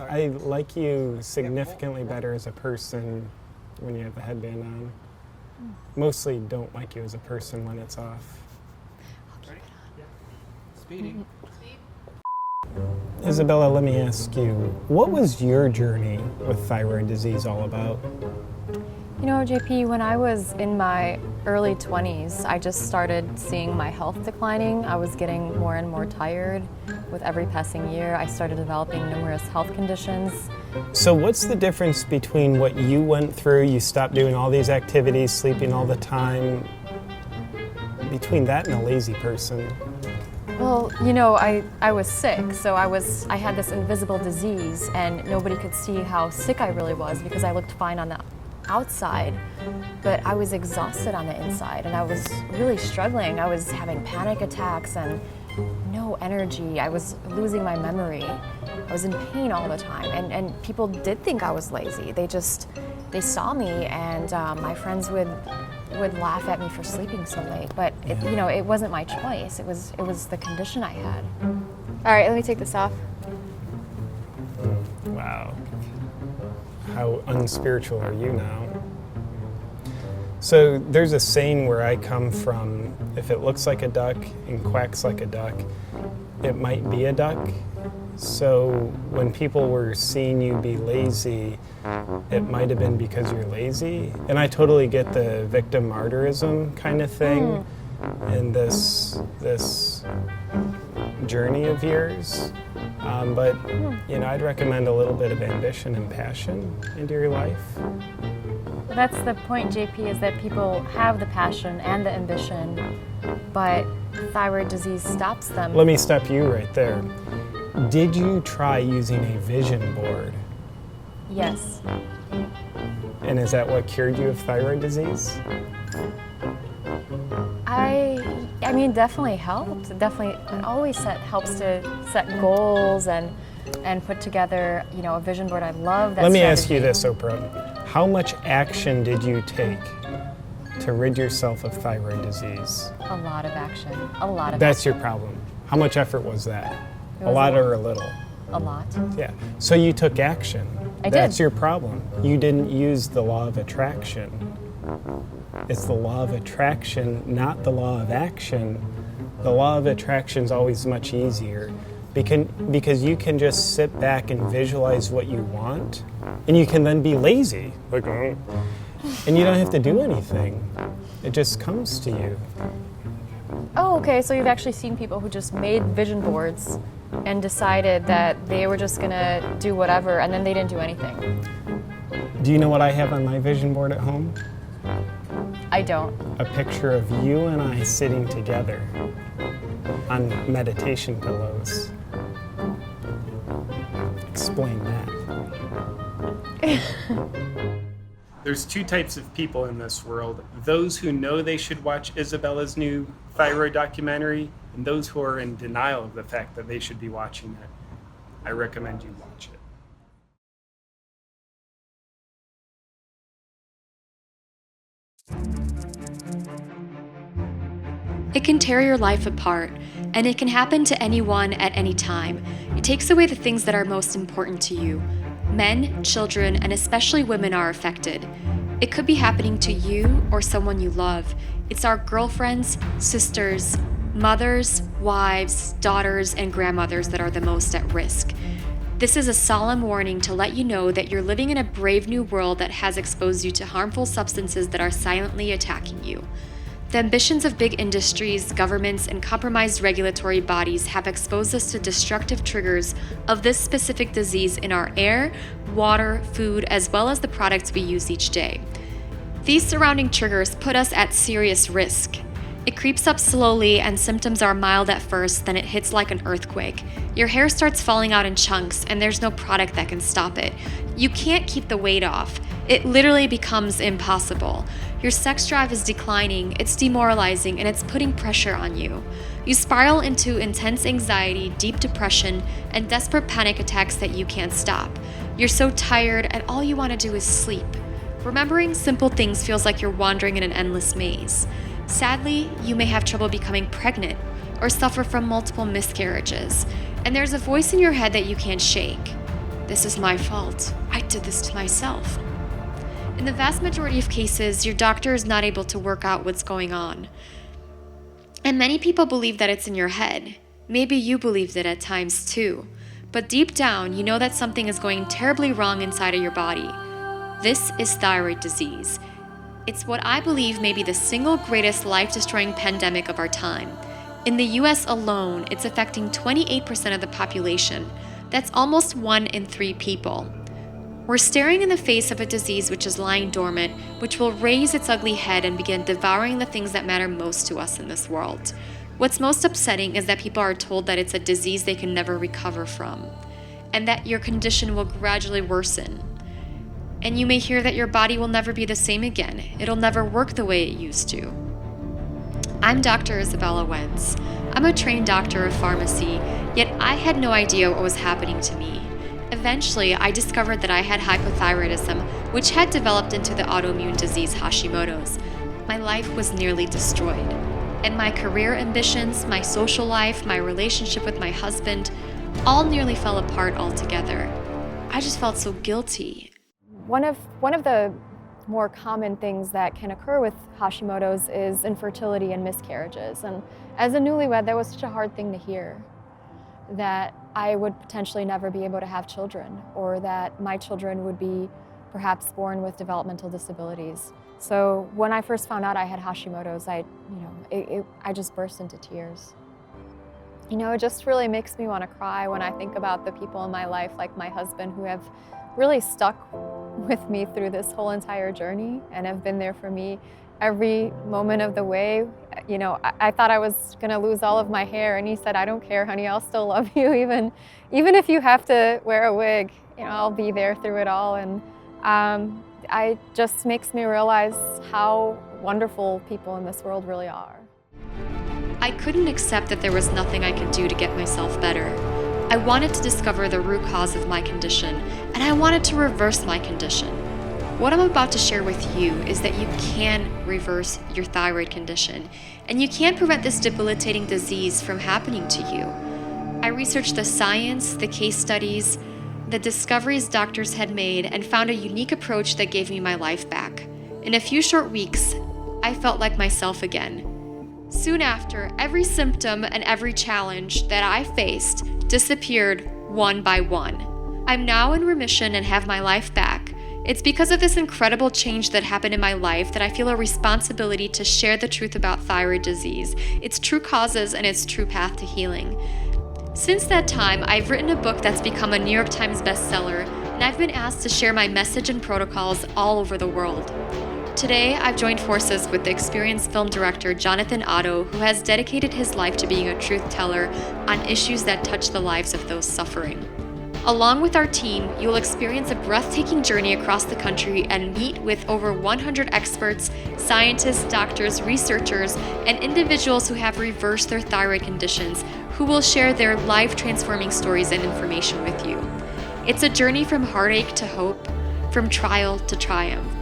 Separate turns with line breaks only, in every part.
I like you significantly better as a person when you have the headband on. Mostly don't like you as a person when it's off.
I'll keep it on. Speeding.
Izabella, let me ask you, what was your journey with thyroid disease all about?
You know, JP, when I was in my early 20s, I just started seeing my health declining. I was getting more and more tired with every passing year. I started developing numerous health conditions.
So what's the difference between what you went through, you stopped doing all these activities, sleeping all the time, between that and a lazy person?
Well, you know, I was sick, so I had this invisible disease, and nobody could see how sick I really was because I looked fine on the outside, but I was exhausted on the inside, and I was really struggling. I was having panic attacks and no energy. I was losing my memory. I was in pain all the time, and people did think I was lazy. They saw me, and my friends would laugh at me for sleeping so late, but it wasn't my choice. It was the condition I had. All right, let me take this off.
Wow. How unspiritual are you now? So there's a saying where I come from, if it looks like a duck and quacks like a duck, it might be a duck. So when people were seeing you be lazy, it might have been because you're lazy. And I totally get the victim martyrism kind of thing in this journey of yours. But I'd recommend a little bit of ambition and passion into your life.
That's the point, JP, is that people have the passion and the ambition, but thyroid disease stops them.
Let me stop you right there. Did you try using a vision board?
Yes.
And is that what cured you of thyroid disease?
I mean, definitely helped. Definitely, it always helps to set goals and put together, a vision board. I love that.
Let me
strategy.
ask you this, Oprah. How much action did you take to rid yourself of thyroid disease?
A lot of action. A lot of
That's
action.
your problem. How much effort was that?
It
A
was
lot or a little?
A lot.
Yeah. So you took action.
I did.
That's your problem. You didn't use the law of attraction. It's the law of attraction, not the law of action. The law of attraction is always much easier because you can just sit back and visualize what you want, and you can then be lazy. And you don't have to do anything. It just comes to you.
Oh, okay. So you've actually seen people who just made vision boards and decided that they were just gonna do whatever, and then they didn't do anything.
Do you know what I have on my vision board at home?
I don't.
A picture of you and I sitting together on meditation pillows. Explain that. There's two types of people in this world. Those who know they should watch Izabella's new thyroid documentary, and those who are in denial of the fact that they should be watching it. I recommend you watch it.
It can tear your life apart, and it can happen to anyone at any time. It takes away the things that are most important to you. Men, children, and especially women are affected. It could be happening to you or someone you love. It's our girlfriends, sisters, mothers, wives, daughters, and grandmothers that are the most at risk. This is a solemn warning to let you know that you're living in a brave new world that has exposed you to harmful substances that are silently attacking you. The ambitions of big industries, governments, and compromised regulatory bodies have exposed us to destructive triggers of this specific disease in our air, water, food, as well as the products we use each day. These surrounding triggers put us at serious risk. It creeps up slowly and symptoms are mild at first, then it hits like an earthquake. Your hair starts falling out in chunks and there's no product that can stop it. You can't keep the weight off. It literally becomes impossible. Your sex drive is declining, it's demoralizing, and it's putting pressure on you. You spiral into intense anxiety, deep depression, and desperate panic attacks that you can't stop. You're so tired and all you want to do is sleep. Remembering simple things feels like you're wandering in an endless maze. Sadly, you may have trouble becoming pregnant or suffer from multiple miscarriages, and there's a voice in your head that you can't shake. This is my fault. I did this to myself. In the vast majority of cases, your doctor is not able to work out what's going on. And many people believe that it's in your head. Maybe you believed it at times too. But deep down, you know that something is going terribly wrong inside of your body. This is thyroid disease. It's what I believe may be the single greatest life-destroying pandemic of our time. In the US alone, it's affecting 28% of the population. That's almost 1 in 3 people. We're staring in the face of a disease which is lying dormant, which will raise its ugly head and begin devouring the things that matter most to us in this world. What's most upsetting is that people are told that it's a disease they can never recover from, and that your condition will gradually worsen. And you may hear that your body will never be the same again. It'll never work the way it used to. I'm Dr. Izabella Wentz. I'm a trained doctor of pharmacy, yet I had no idea what was happening to me. Eventually, I discovered that I had hypothyroidism, which had developed into the autoimmune disease Hashimoto's. My life was nearly destroyed. And my career ambitions, my social life, my relationship with my husband, all nearly fell apart altogether. I just felt so guilty.
One of the more common things that can occur with Hashimoto's is infertility and miscarriages. And as a newlywed, that was such a hard thing to hear, that I would potentially never be able to have children, or that my children would be perhaps born with developmental disabilities. So when I first found out I had Hashimoto's, I just burst into tears. It just really makes me want to cry when I think about the people in my life, like my husband, who have really stuck with me through this whole entire journey and have been there for me every moment of the way. I thought I was gonna lose all of my hair, and he said, "I don't care, honey, I'll still love you, even if you have to wear a wig, I'll be there through it all." And it just makes me realize how wonderful people in this world really are.
I couldn't accept that there was nothing I could do to get myself better. I wanted to discover the root cause of my condition, and I wanted to reverse my condition. What I'm about to share with you is that you can reverse your thyroid condition, and you can prevent this debilitating disease from happening to you. I researched the science, the case studies, the discoveries doctors had made, and found a unique approach that gave me my life back. In a few short weeks, I felt like myself again. Soon after, every symptom and every challenge that I faced disappeared one by one. I'm now in remission and have my life back. It's because of this incredible change that happened in my life that I feel a responsibility to share the truth about thyroid disease, its true causes, and its true path to healing. Since that time, I've written a book that's become a New York Times bestseller, and I've been asked to share my message and protocols all over the world. Today, I've joined forces with the experienced film director Jonathan Otto, who has dedicated his life to being a truth teller on issues that touch the lives of those suffering. Along with our team, you'll experience a breathtaking journey across the country and meet with over 100 experts, scientists, doctors, researchers, and individuals who have reversed their thyroid conditions, who will share their life-transforming stories and information with you. It's a journey from heartache to hope, from trial to triumph.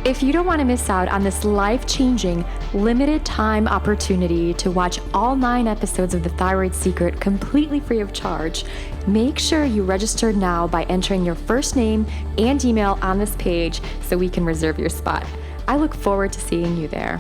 If you don't want to miss out on this life-changing, limited-time opportunity to watch all 9 episodes of The Thyroid Secret completely free of charge, make sure you register now by entering your first name and email on this page so we can reserve your spot. I look forward to seeing you there.